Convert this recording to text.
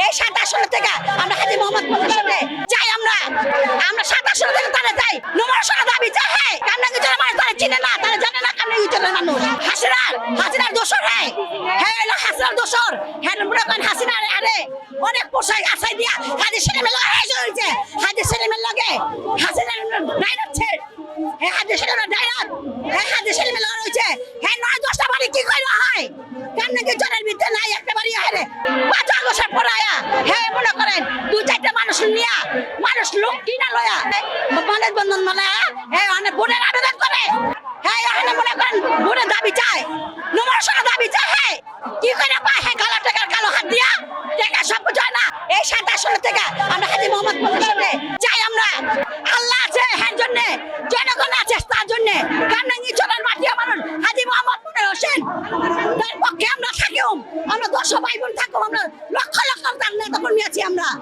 এই 7 আসন থেকে আমরা হাজী মোহাম্মদ প্রশাসনে চাই। আমরা 7 আসন থেকে তারা চাই। নমরসনা দাবি চাই। হ্যাঁ কামনা কিছু মানুষ তারা চিনে না, তারা জানে না কামনা কিছু মানুষ। হাসিনার দোষর। হ্যাঁ হ্যাঁ হাসিনার দোষর। হ্যাঁ মনে করেন হাসিনার আরে অনেক পোশাক আছাই দিয়া হাজি সেলিমের লগে হয়েছে। হাজি সেলিমের লগে হাসিনার ডাইন হচ্ছে। হ্যাঁ হাজি সেলিমের ডাইন। হ্যাঁ হাজি সেলিমের লগে রয়েছে। হ্যাঁ 9-10টা বাড়ি কি কইরা হয় কামনা কি জনের ভিতরে নাই একটা বাড়ি আরে 5 আগস্টের পর আয়া। হ্যাঁ মনে করেন 2-4টা মানুষ নিয়া মানুষ লোক কিনা লয়া মানে বন্ধন মানে হ্যাঁ অনেক ভোটের আবেদন করে। হ্যাঁ এখানে মনে করেন ভোটের দাবি চাই, নমরসনা দাবি চাই। হ্যাঁ কি করে পায়? হ্যাঁ কালো টাকার কালো হাত দিয়া টাকা সব হয় না। এই 7 আসন থেকে আমরা হাজী মোহাম্মদ প্রশাসনে চাই। আমরা আল্লাহ আছে হ্যাঁ জন্য, জনগণ আছে তার জন্য। কামনাঙ্গি চলের মাটিয়া মানুষ হাজী মোহাম্মদ মনির হোসেন তার পক্ষে আমরা থাকিও। আমরা 10 ভাই বোন থাকবো। আমরা লক্ষ লক্ষ তার নেতা কর্মী আছি আমরা।